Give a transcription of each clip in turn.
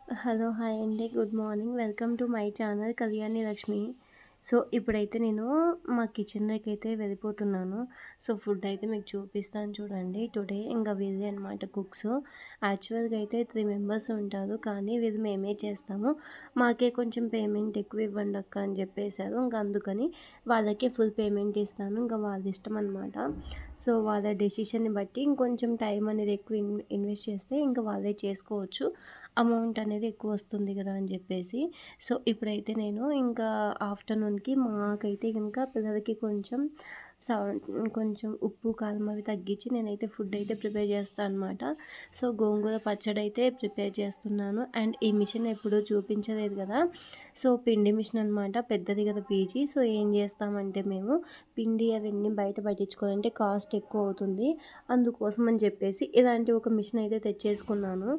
Hello! Hi అండి. Good morning. Welcome to my channel Kalyani Lakshmi. So, ఇప్పుడైతే నేను మా కిచెన్‌లోకైతే వెళ్ళిపోతున్నాను. సో, ఫుడ్ అయితే మీకు చూపిస్తాను చూడండి. టుడే ఇంక వీళ్ళే అనమాట కుక్స్. యాక్చువల్‌గా అయితే 3 మెంబర్స్ ఉంటారు. కానీ వీళ్ళు మేమే చేస్తాము. మాకే కొంచెం పేమెంట్ ఎక్కువ ఇవ్వండి అక్క అని చెప్పేశారు. ఇంక అందుకని వాళ్ళకే ఫుల్ పేమెంట్ ఇస్తాను. ఇంక వాళ్ళ ఇష్టం అనమాట. సో, వాళ్ళ డెసిషన్‌ని బట్టి ఇంకొంచెం టైం అనేది ఎక్కువ ఇన్వెస్ట్ చేస్తే ఇంక వాళ్ళే చేసుకోవచ్చు. అమౌంట్ అనేది ఎక్కువ వస్తుంది కదా అని చెప్పేసి. సో, ఇప్పుడైతే నేను ఇంకా ఆఫ్టర్‌నూన్‌కి మాకైతే గనుక పిల్లలకి కొంచెం ఉప్పు, కారం అవి తగ్గించి నేనైతే ఫుడ్ అయితే ప్రిపేర్ చేస్తాను అనమాట. సో, గోంగూర పచ్చడి అయితే ప్రిపేర్ చేస్తున్నాను. అండ్ ఈ మిషన్ ఎప్పుడూ చూపించలేదు కదా! సో, పిండి మిషన్ అనమాట. పెద్దది కదా పీజీ. సో, ఏం చేస్తామంటే మేము పిండి అవన్నీ బయట పట్టించుకోవాలంటే కాస్ట్ ఎక్కువ అవుతుంది. అందుకోసం అని చెప్పేసి ఇలాంటి ఒక మిషన్ అయితే తెచ్చేసుకున్నాను.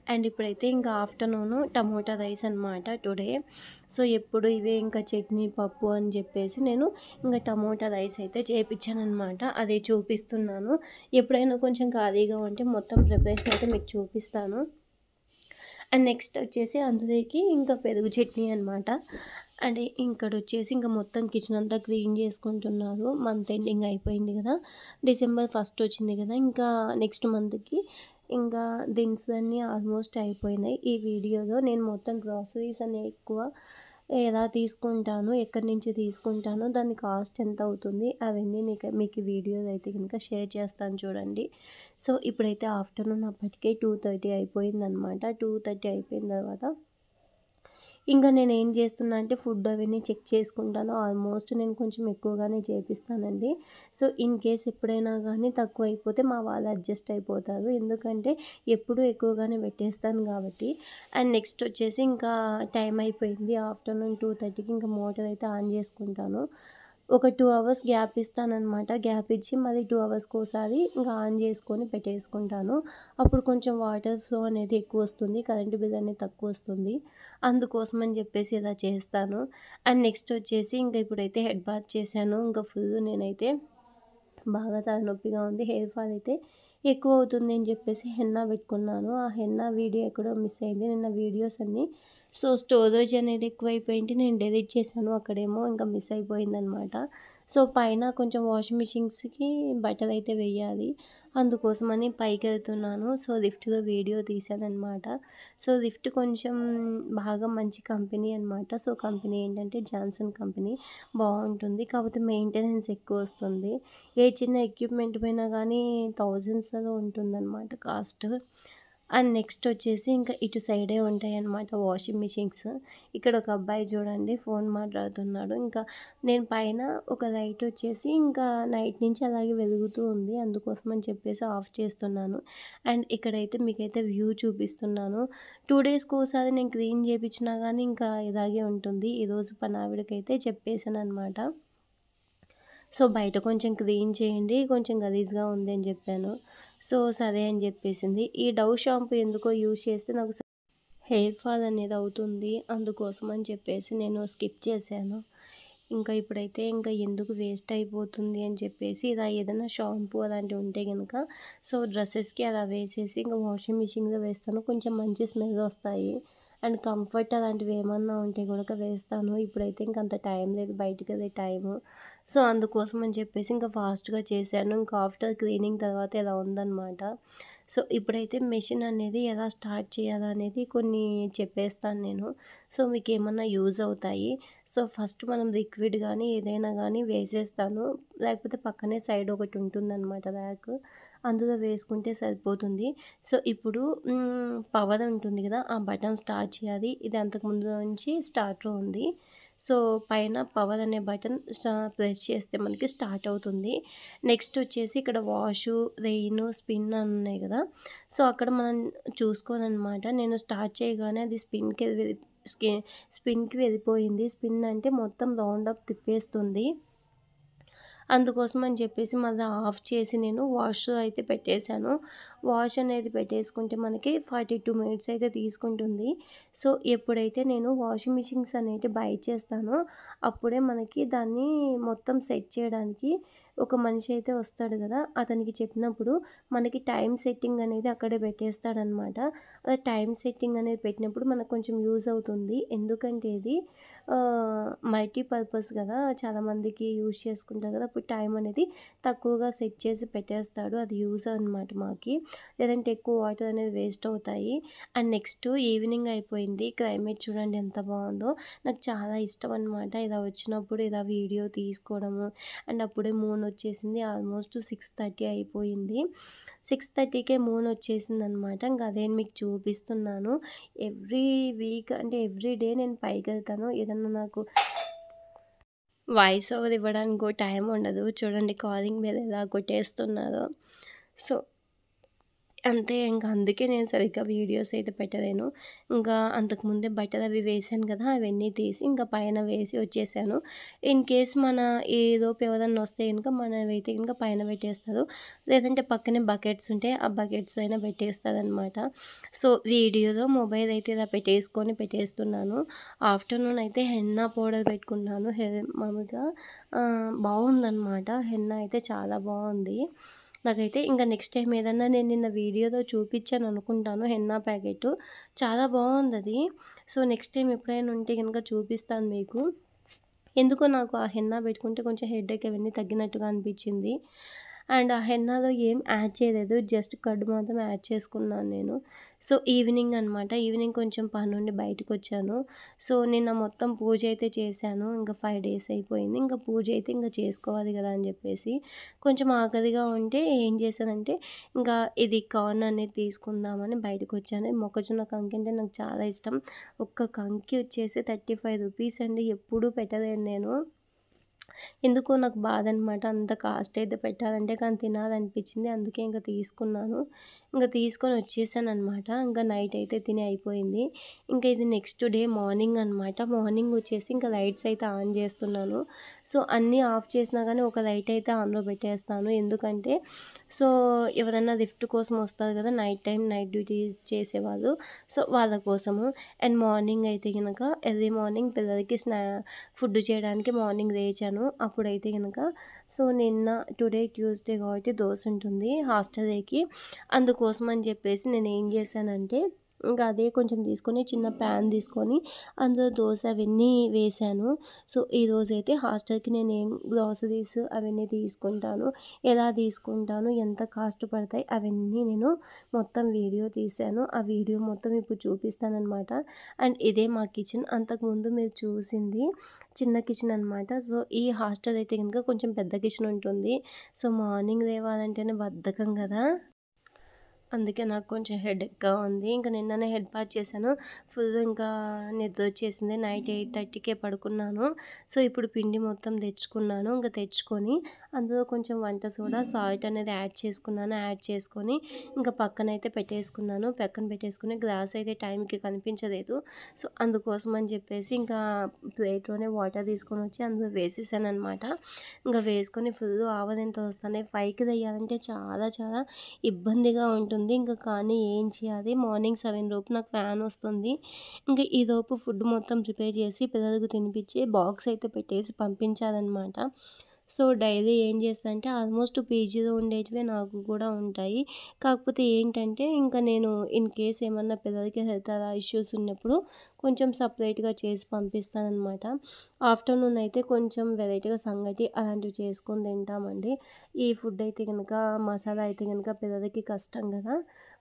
అండ్ ఇప్పుడైతే ఇంకా ఆఫ్టర్‌నూను టమోటా రైస్ అనమాట టుడే. సో, ఎప్పుడు ఇవే ఇంకా చట్నీ, పప్పు అని చెప్పేసి నేను ఇంక టమోటా రైస్ అయితే చేపిచ్చాననమాట. అదే చూపిస్తున్నాను. ఎప్పుడైనా కొంచెం ఖాళీగా ఉంటే మొత్తం ప్రిపరేషన్ అయితే మీకు చూపిస్తాను. అండ్ నెక్స్ట్ వచ్చేసి అందులోకి ఇంకా పెరుగు చట్నీ అనమాట. అండ్ ఇక్కడొచ్చేసి ఇంకా మొత్తం కిచెన్ అంతా క్లీన్ చేసుకుంటున్నారు. మంత్ ఎండింగ్ అయిపోయింది కదా! డిసెంబర్ ఫస్ట్ వచ్చింది కదా! ఇంకా నెక్స్ట్ మంత్‌కి ఇంకా దినుసులన్నీ ఆల్మోస్ట్ అయిపోయినాయి. ఈ వీడియోలో నేను మొత్తం గ్రాసరీస్ అన్నీ ఎక్కువ ఎలా తీసుకుంటాను, ఎక్కడి నుంచి తీసుకుంటాను, దాని కాస్ట్ ఎంత అవుతుంది, అవన్నీ మీకు వీడియోలో అయితే కనుక షేర్ చేస్తాను చూడండి. సో, ఇప్పుడైతే ఆఫ్టర్‌నూన్ అప్పటికే 2:30 అయిపోయిందనమాట. 2:30 అయిపోయిన తర్వాత ఇంకా నేనేం చేస్తున్నా అంటే ఫుడ్ అవన్నీ చెక్ చేసుకుంటాను. ఆల్మోస్ట్ నేను కొంచెం ఎక్కువగానే చేపిస్తానండి. సో, ఇన్ కేస్ ఎప్పుడైనా గానీ తక్కువైపోతే మా వాళ్ళు అడ్జస్ట్ అయిపోతారు. ఎందుకంటే ఎప్పుడూ ఎక్కువగానే పెట్టేస్తాను కాబట్టి. అండ్ నెక్స్ట్ వచ్చేసి ఇంకా టైం అయిపోయింది. ఆఫ్టర్‌నూన్ 2:30కి ఇంకా మోటర్ అయితే ఆన్ చేసుకుంటాను. ఒక 2 అవర్స్ గ్యాప్ ఇస్తాననమాట. గ్యాప్ ఇచ్చి మళ్ళీ 2 అవర్స్‌కోసారి ఇంకా ఆన్ చేసుకొని పెట్టేసుకుంటాను. అప్పుడు కొంచెం వాటర్ ఫ్లో అనేది ఎక్కువొస్తుంది. కరెంట్ బిల్ అనేది తక్కువొస్తుంది. అందుకోసం అని చెప్పేసి ఇలా చేస్తాను. అండ్ నెక్స్ట్ వచ్చేసి ఇంక ఇప్పుడైతే హెడ్ బాత్ చేశాను. ఇంక ఫుల్ నేనైతే బాగా తలనొప్పిగా ఉంది. హెయిర్ ఫాల్ అయితే ఎక్కువ అవుతుంది అని చెప్పేసి హెన్నా పెట్టుకున్నాను. ఆ హెన్నా వీడియో ఎక్కడో మిస్ అయింది. నిన్న వీడియోస్ అన్నీ సో, స్టోరేజ్ అనేది ఎక్కువైపోయింది. నేను డిలీట్ చేశాను. అక్కడేమో ఇంకా మిస్ అయిపోయిందనమాట. సో, పైన కొంచెం వాషింగ్ మిషన్స్‌కి బట్టలైతే వెయ్యాలి. అందుకోసమని పైకెళ్తున్నాను. సో, లిఫ్ట్‌లో వీడియో తీశాననమాట. సో, లిఫ్ట్ కొంచెం బాగా మంచి కంపెనీ అనమాట. సో, కంపెనీ ఏంటంటే జాన్సన్ కంపెనీ బావుంటుంది. కాకపోతే మెయింటెనెన్స్ ఎక్కువొస్తుంది. ఏ చిన్న ఎక్విప్‌మెంట్ పోయినా గానీ థౌజండ్స్‌లో ఉంటుందనమాట కాస్ట్. అండ్ నెక్స్ట్ వచ్చేసి ఇంకా ఇటు సైడే ఉంటాయన్నమాట వాషింగ్ మిషన్స్. ఇక్కడ ఒక అబ్బాయి చూడండి ఫోన్ మాట్లాడుతున్నాడు. ఇంకా నేను పైన ఒక లైట్ వచ్చేసి ఇంకా నైట్ నుంచి అలాగే వెలుగుతూ ఉంది. అందుకోసం అని చెప్పేసి ఆఫ్ చేస్తున్నాను. అండ్ ఇక్కడైతే మీకైతే వ్యూ చూపిస్తున్నాను. 2 డేస్‌కోసారి నేను క్లీన్ చేపించినా గానీ ఇంకా ఇలాగే ఉంటుంది. ఈరోజు పనావిడకైతే చెప్పేసాననమాట. సో, బయట కొంచెం క్లీన్ చేయండి. కొంచెం గలీజ్‌గా ఉంది అని చెప్పాను. సో, సరే అని చెప్పేసింది. ఈ డవ్ షాంపూ ఎందుకో యూజ్ చేస్తే నాకు హెయిర్ ఫాల్ అనేది అవుతుంది. అందుకోసం అని చెప్పేసి నేను స్కిప్ చేశాను. ఇంకా ఇప్పుడైతే ఇంకా ఎందుకు వేస్ట్ అయిపోతుంది అని చెప్పేసి ఇలా ఏదైనా షాంపూ అలాంటివి ఉంటే గనక సో, డ్రెస్సెస్‌కి అలా వేసేసి ఇంకా వాషింగ్ మిషన్‌లో వేస్తాను. కొంచెం మంచి స్మెల్ వస్తాయి. అండ్ కంఫర్ట్ అలాంటివి ఏమన్నా ఉంటే గనుక వేస్తాను. ఇప్పుడైతే ఇంక అంత టైం లేదు బయటికెళ్ళే టైము. సో, అందుకోసం అని చెప్పేసి ఇంకా ఫాస్ట్‌గా చేశాను. ఇంకా ఆఫ్టర్ క్లీనింగ్ తర్వాత ఇలా ఉందనమాట. సో, ఇప్పుడైతే మెషిన్ అనేది ఎలా స్టార్ట్ చేయాలనేది కొన్ని చెప్పేస్తాను నేను. సో, మీకేమన్నా యూజ్ అవుతాయి. సో, ఫస్ట్ మనం లిక్విడ్ గానీ, ఏదైనా గానీ వేసేస్తాను. లేకపోతే పక్కనే సైడ్ ఒకటి ఉంటుందనమాట ర్యాక్. అందులో వేసుకుంటే సరిపోతుంది. సో, ఇప్పుడు పవర్ ఉంటుంది గదా! ఆ బటన్ స్టార్ట్ చేయాలి. ఇది అంతకుముందు నుంచి స్టార్ట్‌లో ఉంది. సో, పైన పవర్ అనే బటన్ ప్రెస్ చేస్తే మనకి స్టార్ట్ అవుతుంది. నెక్స్ట్ వచ్చేసి ఇక్కడ వాషు, రెయిను, స్పిన్ అని ఉన్నాయి గదా! సో, అక్కడ మనం చూసుకోవాలనమాట. నేను స్టార్ట్ చేయగానే అది స్పిన్‌కి వెళ్ళిపోయింది. స్పిన్ అంటే మొత్తం రౌండ్ అప్ తిప్పేస్తుంది. అందుకోసం అని చెప్పేసి మళ్ళా ఆఫ్ చేసి నేను వాష్ అయితే పెట్టేశాను. వాష్ అనేది పెట్టేసుకుంటే మనకి 42 మినిట్స్ అయితే తీసుకుంటుంది. సో, ఎప్పుడైతే నేను వాషింగ్ మిషన్స్ అనేటివి బై చేస్తానో అప్పుడే మనకి దాన్ని మొత్తం సెట్ చేయడానికి ఒక మనిషి అయితే వస్తాడు కదా, అతనికి చెప్పినప్పుడు మనకి టైం సెట్టింగ్ అనేది అక్కడే పెట్టేస్తాడనమాట. అలా టైం సెట్టింగ్ అనేది పెట్టినప్పుడు మనకు కొంచెం యూజ్ అవుతుంది. ఎందుకంటే ఇది మల్టీ పర్పస్ కదా, చాలామందికి యూజ్ చేసుకుంటారు కదా, అప్పుడు టైం అనేది తక్కువగా సెట్ చేసి పెట్టేస్తాడు. అది యూజ్ అనమాట మాకి. లేదంటే ఎక్కువ వాటర్ అనేది వేస్ట్ అవుతాయి. అండ్ నెక్స్ట్ ఈవినింగ్ అయిపోయింది. క్లైమేట్ చూడండి ఎంత బాగుందో. నాకు చాలా ఇష్టం అనమాట ఇలా వచ్చినప్పుడు ఇలా వీడియో తీసుకోవడము. అండ్ అప్పుడే మూన్ వచ్చేసింది. ఆల్మోస్ట్ 6:30 అయిపోయింది. 6:30కే మూన్ వచ్చేసిందనమాట. ఇంక అదే మీకు చూపిస్తున్నాను. ఎవ్రీ వీక్ అంటే ఎవ్రీ డే నేను పైకెళ్తాను. ఏదన్నా నాకు వాయిస్ ఓవర్ ఇవ్వడానికి కూడా టైం ఉండదు. చూడండి కాలింగ్ బెల్ ఎలా కొట్టేస్తున్నారో. సో అంతే ఇంక అందుకే నేను సరిగ్గా వీడియోస్ అయితే పెట్టలేను. ఇంకా అంతకుముందే బట్టలు అవి వేశాను కదా, అవన్నీ తీసి ఇంకా పైన వేసి వచ్చేసాను. ఇన్ కేస్ మన ఈలోపు ఎవరన్నా వస్తే గనుక మనవైతే గనుక పైన పెట్టేస్తారు. లేదంటే పక్కనే బకెట్స్ ఉంటే ఆ బకెట్స్ అయినా పెట్టేస్తారనమాట. సో వీడియోలో మొబైల్ అయితే ఇలా పెట్టేస్తున్నాను. ఆఫ్టర్నూన్ అయితే హెన్నా పౌడర్ పెట్టుకున్నాను. మామూలుగా బాగుందనమాట. హెన్నా అయితే చాలా బాగుంది. నాకైతే ఇంకా నెక్స్ట్ టైం ఏదన్నా నేను నిన్న వీడియోలో చూపించాను అనుకుంటాను హెన్నా ప్యాకెట్. చాలా బాగుందది. సో నెక్స్ట్ టైం ఎప్పుడైనా ఉంటే గనుక చూపిస్తాను మీకు. ఎందుకో నాకు ఆ హెన్నా పెట్టుకుంటే కొంచెం హెడేక్ అవన్నీ తగ్గినట్టుగా అనిపించింది. అండ్ ఆ హెన్నాలో ఏం యాడ్ చేయలేదు. జస్ట్ కర్డ్ మాత్రం యాడ్ చేసుకున్నాను నేను. సో ఈవినింగ్ అనమాట. ఈవినింగ్ కొంచెం పనుండి బయటకొచ్చాను. సో నిన్న మొత్తం పూజ అయితే చేశాను. ఇంకా 5 డేస్ అయిపోయింది. ఇంకా పూజ అయితే ఇంకా చేసుకోవాలి కదా అని చెప్పేసి కొంచెం ఆకలిగా ఉంటే ఏం చేశానంటే ఇంకా ఇది కార్న్ అనేది తీసుకుందామని బయటకొచ్చాను. మొక్కజొన్న కంకి అంటే నాకు చాలా ఇష్టం. ఒక్క కంకి వచ్చేసి 35 రూపీస్ అండి. ఎప్పుడూ పెట్టలేను నేను. ఎందుకో నాకు బాధ అనమాట. అంత కాస్ట్ అయితే పెట్టాలంటే కానీ తినాలనిపించింది. అందుకే ఇంక తీసుకున్నాను. ఇంక తీసుకొని వచ్చేసాననమాట. ఇంకా నైట్ అయితే తిని అయిపోయింది. ఇంకా ఇది నెక్స్ట్ డే మార్నింగ్ అనమాట. మార్నింగ్ వచ్చేసి ఇంకా లైట్స్ అయితే ఆన్ చేస్తున్నాను. సో అన్నీ ఆఫ్ చేసినా కానీ ఒక లైట్ అయితే ఆన్‌లో పెట్టేస్తాను. ఎందుకంటే సో ఎవరైనా లిఫ్ట్ కోసం వస్తారు కదా, నైట్ టైం నైట్ డ్యూటీ చేసేవాళ్ళు. సో వాళ్ళ కోసము. అండ్ మార్నింగ్ అయితే గనక ఎర్లీ మార్నింగ్ పిల్లలకి ఫుడ్ చేయడానికి మార్నింగ్ లేచాను. అప్పుడైతే గనక సో నిన్న టుడే ట్యూస్డే కాబట్టి దోస ఉంటుంది హాస్టల్‌కి. అందుకోసం అని చెప్పేసి నేను ఏం చేశానంటే ఇంకా అదే కొంచెం తీసుకొని చిన్న ప్యాన్ తీసుకొని అందులో దోస అవన్నీ వేశాను. సో ఈరోజైతే హాస్టల్‌కి నేను ఏం గ్రాసరీస్ అవన్నీ తీసుకుంటాను, ఎలా తీసుకుంటాను, ఎంత కాస్ట్ పడతాయి అవన్నీ నేను మొత్తం వీడియో తీశాను. ఆ వీడియో మొత్తం ఇప్పుడు చూపిస్తాననమాట. అండ్ ఇదే మా కిచెన్. అంతకుముందు మీరు చూసింది చిన్న కిచెన్ అనమాట. సో ఈ హాస్టల్ అయితే కనుక కొంచెం పెద్ద కిచెన్ ఉంటుంది. సో మార్నింగ్ లేవాలంటేనే బద్ధకం కదా, అందుకే నాకు కొంచెం హెడేక్‌గా ఉంది. ఇంక నిన్ననే హెడ్ బాత్ చేశాను. ఫుల్ ఇంకా నిద్ర వచ్చేసింది. నైట్ 8:30కే పడుకున్నాను. సో ఇప్పుడు పిండి మొత్తం తెచ్చుకున్నాను. ఇంక తెచ్చుకొని అందులో కొంచెం వంట సోడా, సాల్ట్ అనేది యాడ్ చేసుకున్నాను. యాడ్ చేసుకొని ఇంకా పక్కనైతే పెట్టేసుకున్నాను. పక్కన పెట్టేసుకొని గ్లాస్ అయితే టైంకి కనిపించలేదు. సో అందుకోసం అని చెప్పేసి ఇంకా ప్లేట్‌లోనే వాటర్ తీసుకొని వచ్చి అందులో వేసేసాననమాట. ఇంకా వేసుకొని ఫుల్ ఆవలింతలు వస్తున్నాయి. పైకి తెయ్యాలంటే చాలా చాలా ఇబ్బందిగా ఉంటుంది. ఇంకా కానీ ఏం చేయాలి, మార్నింగ్ 7 లోపు నాకు వ్యాన్ వస్తుంది. ఇంకా ఈలోపు ఫుడ్ మొత్తం ప్రిపేర్ చేసి పిల్లలకు తినిపించి బాక్స్ అయితే పెట్టేసి పంపించాలన్నమాట. సో డైలీ ఏం చేస్తా అంటే ఆల్మోస్ట్ పీజీలో ఉండేటివే నాకు కూడా ఉంటాయి. కాకపోతే ఏంటంటే ఇంకా నేను ఇన్ కేస్ ఏమన్నా పిల్లలకి హెల్త్ అలా ఇష్యూస్ ఉన్నప్పుడు కొంచెం సపరేట్‌గా చేసి పంపిస్తాననమాట. ఆఫ్టర్‌నూన్ అయితే కొంచెం వెరైటీగా సంగటి అలాంటివి చేసుకొని తింటామండి. ఈ ఫుడ్ అయితే గనక మసాలా అయితే గనక పిల్లలకి కష్టం కదా,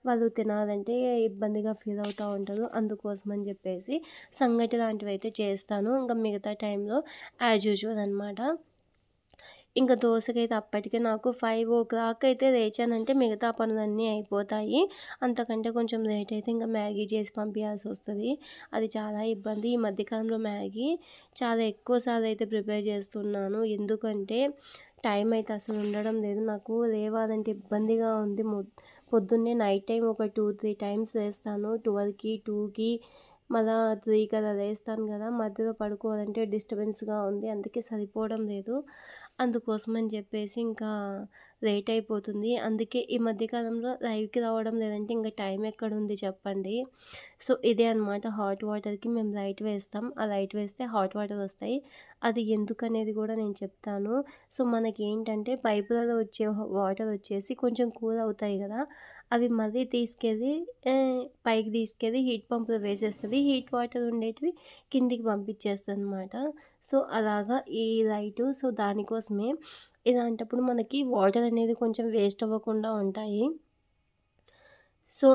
వాళ్ళు తినాలంటే ఇబ్బందిగా ఫీల్ అవుతూ ఉంటారు. అందుకోసం అని చెప్పేసి సంగటి లాంటివి అయితే చేస్తాను. ఇంకా మిగతా టైంలో యాజ్ యూజువల్ అనమాట. ఇంక దోసకైతే అప్పటికే నాకు 5:00 అయితే లేచానంటే మిగతా పనులన్నీ అయిపోతాయి. అంతకంటే కొంచెం లేట్ అయితే ఇంకా మ్యాగీ చేసి పంపియాల్సొస్తది. అది చాలా ఇబ్బంది. ఈ మధ్య కాలంలో మ్యాగీ చాలా ఎక్కువ సార్లు అయితే ప్రిపేర్ చేస్తున్నాను. ఎందుకంటే టైం అయితే అసలు ఉండడం లేదు. నాకు లేవాలంటే ఇబ్బందిగా ఉంది. పొద్దున్నే నైట్ టైం ఒక 2, 3 టైమ్స్ లేస్తాను. 12కి, 2కి మళ్ళా 3కి అలా లేస్తాను కదా, మధ్యలో పడుకోవాలంటే డిస్టర్బెన్స్‌గా ఉంది. అందుకే సరిపోవడం లేదు. అందుకోసమని చెప్పేసి ఇంకా లేట్ అయిపోతుంది. అందుకే ఈ మధ్య కాలంలో లైవ్‌కి రావడం లేదంటే ఇంక టైం ఎక్కడుంది చెప్పండి. సో, ఇదే అనమాట హాట్ వాటర్‌కి మేము లైట్ వేస్తాం. ఆ లైట్ వేస్తే హాట్ వాటర్ వస్తాయి. అది ఎందుకనేది కూడా నేను చెప్తాను. సో, మనకేంటంటే పైపులలో వచ్చే వాటర్ వచ్చేసి కొంచెం కూల్ అవుతాయి గదా! అవి మళ్ళీ తీసుకెళ్ళి పైకి తీసుకెళ్ళి హీట్ పంప్‌లో వేసేస్తది. హీట్ వాటర్ ఉండేటివి కిందికి పంపించేస్తదనమాట. సో, అలాగా ఈ లైటు సో, దానికోసమే. ఇలాంటప్పుడు మనకి వాటర్ అనేది కొంచెం వేస్ట్ అవ్వకుండా ఉంటాయి. సో,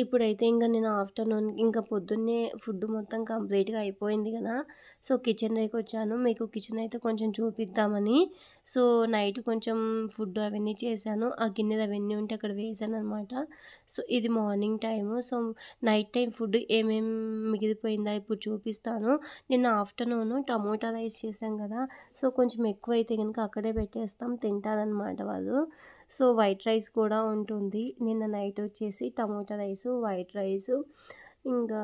ఇప్పుడైతే నేను ఆఫ్టర్‌నూన్ పొద్దున్నే ఫుడ్ మొత్తం కంప్లీట్‌గా అయిపోయింది గదా! సో, కిచెన్‌లోకొచ్చాను. మీకు కిచెన్ అయితే కొంచెం చూపిద్దామని. సో, నైట్ కొంచెం ఫుడ్ అవన్నీ చేశాను. ఆ గిన్నెలు అవన్నీ ఉంటే అక్కడ వేశాననమాట. సో, ఇది morning time. So, night time food మిగిలిపోయిందా ఇప్పుడు చూపిస్తాను. నిన్న ఆఫ్టర్‌నూను టమోటా రైస్ చేశాం గదా! సో, కొంచెం ఎక్కువైతే గనుక అక్కడే పెట్టేస్తాం. తింటారనమాట వాళ్ళు. సో, వైట్ రైస్ కూడా ఉంటుంది. నిన్న నైట్ వచ్చేసి టమోటా రైసు, వైట్ రైసు, ఇంకా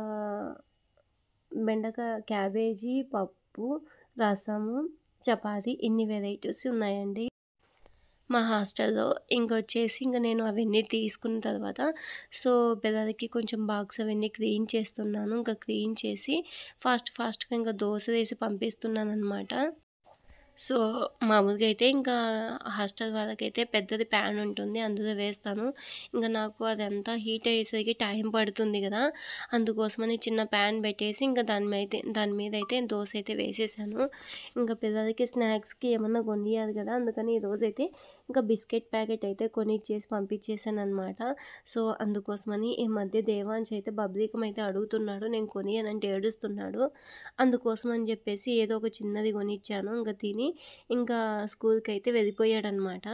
క్యాబేజీ, పప్పు, రసము, చపాతీ ఇన్ని వెరైటీస్ ఉన్నాయండి. మా హాస్టల్‌లో నేను అవన్నీ తీసుకున్న తర్వాత సో, పిల్లలకి కొంచెం బాక్స్ అవన్నీ క్లీన్ చేస్తున్నాను. క్లీన్ చేసి ఫాస్ట్‌గా దోస వేసి పంపిస్తున్నాననమాట. సో, మామూలుగా అయితే హాస్టల్ వాళ్ళకైతే పెద్దది ప్యాన్ ఉంటుంది. అందులో వేస్తాను. నాకు అదంతా హీట్ అయ్యేసరికి టైం పడుతుంది గదా! అందుకోసమని చిన్న ప్యాన్ పెట్టేసి దాని మీదైతే దోస అయితే వేసేసాను. పిల్లలకి స్నాక్స్‌కి ఏమన్నా కొనియాలి గదా! అందుకని ఈరోజైతే బిస్కెట్ ప్యాకెట్ అయితే కొనిచ్చేసి పంపించేసాననమాట. సో, అందుకోసమని ఈ మధ్య దేవాంశ్ అయితే బబ్లీకం అయితే అడుగుతున్నాడు. నేను కొనియనంటే ఏడుస్తున్నాడు. అందుకోసం అని చెప్పేసి ఏదో ఒక చిన్నది కొనిచ్చాను. తిని ఇంకా స్కూల్‌కైతే వెళ్ళిపోయాడనమాట.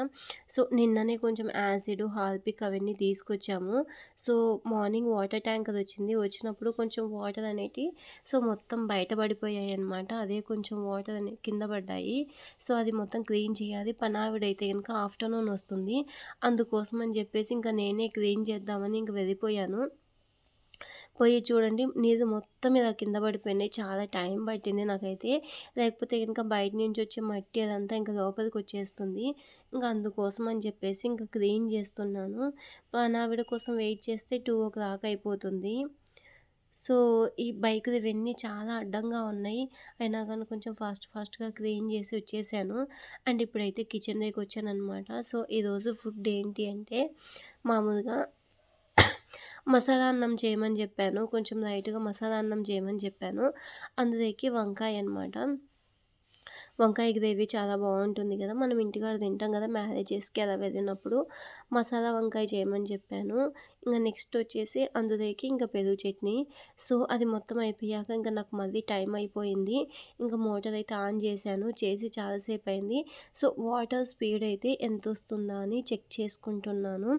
సో, నిన్ననే కొంచెం యాసిడ్, హార్పిక్ అవన్నీ తీసుకొచ్చాము. సో, మార్నింగ్ వాటర్ ట్యాంకర్ వచ్చింది. వచ్చినప్పుడు కొంచెం వాటర్ అనేటివి సో, మొత్తం బయట పడిపోయాయన్నమాట. అదే కొంచెం వాటర్ కింద పడ్డాయి. సో, అది మొత్తం క్లీన్ చేయాలి. పనావిడైతే గనుక ఆఫ్టర్‌నూన్ వస్తుంది. అందుకోసం అని చెప్పేసి నేనే క్లీన్ చేద్దామని వెళ్ళిపోయాను. పోయి చూడండి నీళ్ళు మొత్తం ఇలా కింద పడిపోయినాయి. చాలా టైం పట్టింది నాకైతే. లేకపోతే బయట నుంచి వచ్చే మట్టి అదంతా లోపలికొచ్చేస్తుంది. అందుకోసం అని చెప్పేసి క్లీన్ చేస్తున్నాను. పనావిడ కోసం వెయిట్ చేస్తే 2:00 అయిపోతుంది. సో, ఈ బైకులు ఇవన్నీ చాలా అడ్డంగా ఉన్నాయి. అయినా కానీ కొంచెం ఫాస్ట్‌గా క్లీన్ చేసి వచ్చేసాను. ఇప్పుడైతే కిచెన్‌లోకొచ్చాననమాట. సో, ఈరోజు ఫుడ్ ఏంటి అంటే మామూలుగా మసాలా అన్నం చేయమని చెప్పాను. కొంచెం లైట్‌గా మసాలా అన్నం చేయమని చెప్పాను. అందులోకి వంకాయ అనమాట. వంకాయ గ్రేవీ చాలా బాగుంటుంది కదా! మనం ఇంటికాడ తింటాం కదా! మ్యారేజెస్‌కి అలా వెళ్ళినప్పుడు మసాలా వంకాయ చేయమని చెప్పాను. నెక్స్ట్ వచ్చేసి అందులోకి పెరుగు చట్నీ. సో, అది మొత్తం అయిపోయాక నాకు మళ్ళీ టైం అయిపోయింది. మోటర్ అయితే ఆన్ చేశాను. చేసి చాలా సేపు అయింది. సో, వాటర్ స్పీడ్ అయితే ఎంతొస్తుందా అని చెక్ చేసుకుంటున్నాను.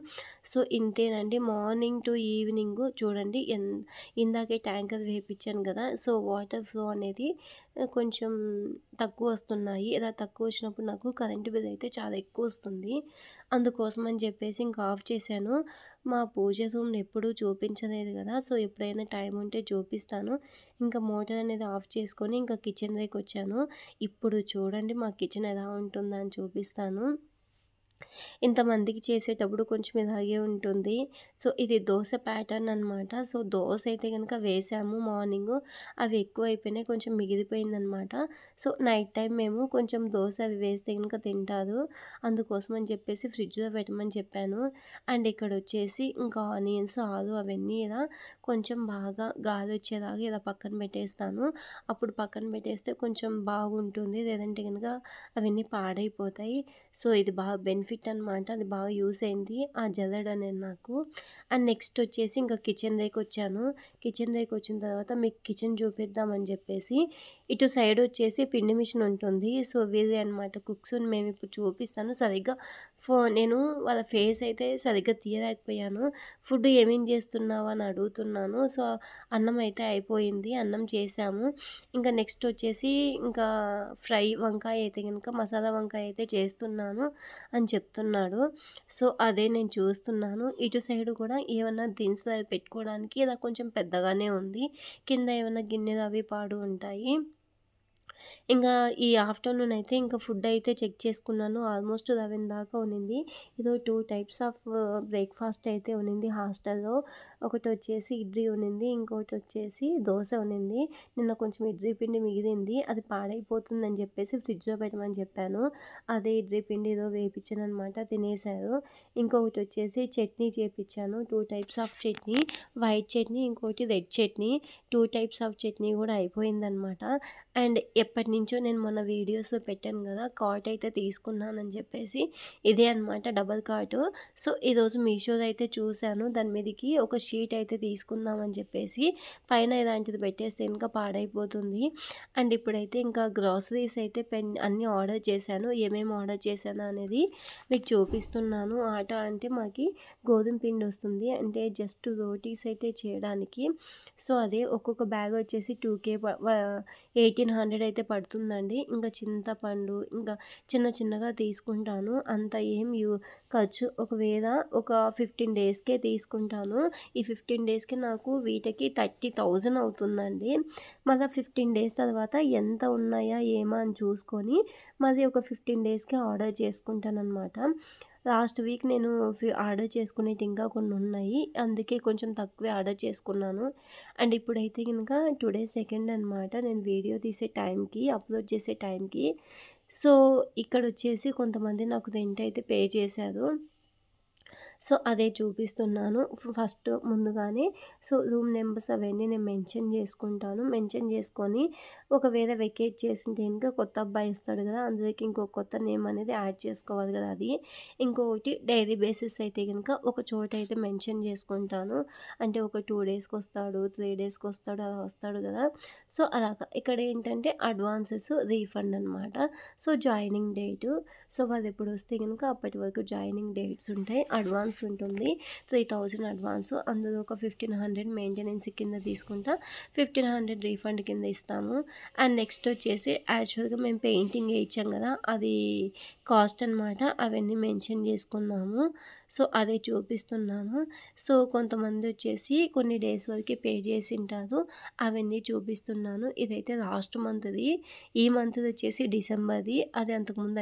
సో, ఇంతేనండి. మార్నింగ్ టు ఈవినింగ్ చూడండి ఇందాకే ట్యాంకర్ వేపించాను కదా! సో, వాటర్ ఫ్లో అనేది కొంచెం తక్కువొస్తున్నాయి. ఇలా తక్కువొచ్చినప్పుడు నాకు కరెంట్ బిల్ అయితే చాలా ఎక్కువొస్తుంది. అందుకోసం అని చెప్పేసి ఆఫ్ చేశాను. మా పూజ రూమ్‌ని ఎప్పుడూ చూపించలేదు గదా! సో, ఎప్పుడైనా టైం ఉంటే చూపిస్తాను. మోటర్ అనేది ఆఫ్ చేసుకొని కిచెన్‌లోకొచ్చాను. ఇప్పుడు చూడండి మా కిచెన్ ఎలా ఉంటుందా అని చూపిస్తాను. ఇంతమందికి చేసేటప్పుడు కొంచెం ఇలాగే ఉంటుంది. సో, ఇది దోస ప్యాటర్న్ అనమాట. సో, దోస అయితే గనుక వేసాము మార్నింగు. అవి ఎక్కువైపోయినాయి. కొంచెం మిగిలిపోయిందనమాట. సో, నైట్ టైం మేము కొంచెం దోస అవి వేస్తే గనుక తింటారు. అందుకోసం అని చెప్పేసి ఫ్రిడ్జ్‌లో పెట్టమని చెప్పాను. ఇక్కడొచ్చేసి ఆనియన్స్, ఆలు అవన్నీ ఇలా కొంచెం బాగా గాలొచ్చేలాగా ఇలా పక్కన పెట్టేస్తాను. అప్పుడు పక్కన పెట్టేస్తే కొంచెం బాగుంటుంది. లేదంటే గనుక అవన్నీ పాడైపోతాయి. సో, ఇది బాగా బెనిఫిట్ అనమాట. అది బాగా యూజ్ అయింది. ఆ జల్లెడ అనేది నాకు. నెక్స్ట్ వచ్చేసి కిచెన్‌లోకొచ్చాను. కిచెన్‌లోకొచ్చిన తర్వాత మీకు కిచెన్ చూపిద్దామని చెప్పేసి ఇటు సైడ్ వచ్చేసి పిండి మిషన్ ఉంటుంది. సో, వీళ్ళే అనమాట కుక్స్. మేమిప్పుడు చూపిస్తాను. నేను వాళ్ళ ఫేస్ అయితే సరిగ్గా తీయలేకపోయాను. ఫుడ్ ఏమేం చేస్తున్నావు అని అడుగుతున్నాను. సో, అన్నం అయితే అయిపోయింది. అన్నం చేశాము. నెక్స్ట్ వచ్చేసి ఇంకా వంకాయ అయితే గనుక మసాలా వంకాయ అయితే చేస్తున్నాను అని చెప్తున్నాడు. సో, అదే నేను చూస్తున్నాను. ఇటు సైడ్ కూడా ఏమన్నా దినుసులు అవి పెట్టుకోవడానికి ఇలా కొంచెం పెద్దగానే ఉంది. కింద ఏమన్నా గిన్నెలు అవి పాడు ఉంటాయి. ఇంకా ఈ ఆఫ్టర్‌నూన్ అయితే ఇంకా ఫుడ్ అయితే చెక్ చేసుకున్నాను. ఆల్మోస్ట్ 11 దాకా ఉన్నింది. ఏదో 2 టైప్స్ ఆఫ్ బ్రేక్‌ఫాస్ట్ అయితే ఉన్నింది హాస్టల్‌లో. ఒకటొచ్చేసి ఇడ్లీ ఉన్నింది. ఇంకోటొచ్చేసి దోస ఉన్నింది. నిన్న కొంచెం ఇడ్లీ పిండి మిగిలింది. అది పాడైపోతుందని చెప్పేసి ఫ్రిడ్జ్‌లో పెట్టమని చెప్పాను. అదే ఇడ్లీ పిండి ఏదో వేపిచ్చాననమాట. తినేశారు. ఇంకొకటొచ్చేసి చట్నీ చేపిచ్చాను. 2 types of chutney. White chutney, ఇంకోటి red chutney. 2 types of chutney కూడా అయిపోయిందనమాట. అండ్ ఎప్పటినుంచో నేను మొన్న వీడియోస్ పెట్టాను కదా! కార్ట్ అయితే తీసుకున్నానని చెప్పేసి. ఇదే అనమాట డబల్ కార్టు. సో, ఈరోజు మీషోలో అయితే చూశాను. దాని మీదకి ఒక షీట్ అయితే తీసుకుందామని చెప్పేసి పైన ఇలాంటిది పెట్టేస్తే ఇంకా పాడైపోతుంది. అండ్ ఇప్పుడైతే ఇంకా గ్రాసరీస్ అయితే అన్నీ ఆర్డర్ చేశాను. ఏమేమి ఆర్డర్ చేశాను అనేది మీకు చూపిస్తున్నాను. ఆటా అంటే మాకి గోధుమ పిండి వస్తుంది. అంటే జస్ట్ రోటీస్ అయితే చేయడానికి. సో, అదే ఒక్కొక్క బ్యాగ్ వచ్చేసి 2K 1800 అయితే పడుతుందండి. ఇంకా చింతపండు, ఇంకా చిన్న చిన్నగా తీసుకుంటాను. అంత ఏం ఖర్చు ఒకవేళ ఒక 15 డేస్‌కే తీసుకుంటాను. ఈ 15 డేస్‌కి నాకు వీటికి 30,000 అవుతుందండి. మళ్ళా 15 డేస్ తర్వాత ఎంత ఉన్నాయా ఏమా అని చూసుకొని మళ్ళీ ఒక 15 డేస్‌కి ఆర్డర్ చేసుకుంటాననమాట. లాస్ట్ వీక్ నేను ఆర్డర్ చేసుకునేటివి ఇంకా కొన్ని ఉన్నాయి. అందుకే కొంచెం తక్కువే ఆర్డర్ చేసుకున్నాను. అండ్ ఇప్పుడైతే గనుక టుడే సెకండ్ అనమాట. నేను వీడియో తీసే టైంకి, అప్లోడ్ చేసే టైంకి. సో, ఇక్కడొచ్చేసి కొంతమంది నాకు రెంట్ అయితే పే చేశారు. సో, అదే చూపిస్తున్నాను. ఫస్ట్ ముందుగానే రూమ్ నెంబర్స్ అవన్నీ నేను మెన్షన్ చేసుకుంటాను. మెన్షన్ చేసుకొని ఒకవేళ వెకేట్ చేసింటే ఇంకా కొత్త అబ్బాయి వస్తాడు కదా! అందులోకి ఇంకో కొత్త నేమ్ అనేది యాడ్ చేసుకోవాలి కదా! అది. ఇంకొకటి డైలీ బేసిస్ అయితే గనుక ఒక చోట అయితే మెన్షన్ చేసుకుంటాను. అంటే ఒక 2 డేస్‌కొస్తాడు, 3 డేస్‌కొస్తాడు అలా వస్తాడు కదా! సో, అలాగా. ఇక్కడ ఏంటంటే అడ్వాన్సెస్ రీఫండ్ అనమాట. So, joining date. సో, వాళ్ళెప్పుడొస్తే గనుక అప్పటి వరకు జాయినింగ్ డేట్స్ ఉంటాయి. అడ్వాన్స్ ఉంటుంది. 3000 అడ్వాన్సు. అందులో ఒక 1500 మెయింటెనెన్స్ కింద తీసుకుంటా. 1500 రీఫండ్ కింద ఇస్తాము. అండ్ నెక్స్ట్ వచ్చేసి యాక్చువల్‌గా మేము పెయింటింగ్ ఏయించాం కదా! అది కాస్ట్ అనమాట. అవన్నీ మెన్షన్ చేసుకున్నాము. సో, అదే చూపిస్తున్నాను. సో, కొంతమంది వచ్చేసి కొన్ని డేస్ వరకే పే చేసుంటారు. అవన్నీ చూపిస్తున్నాను. ఇదైతే లాస్ట్ మంత్‌ది. ఈ మంత్‌ది వచ్చేసి డిసెంబర్‌ది. అది అంతకుముందు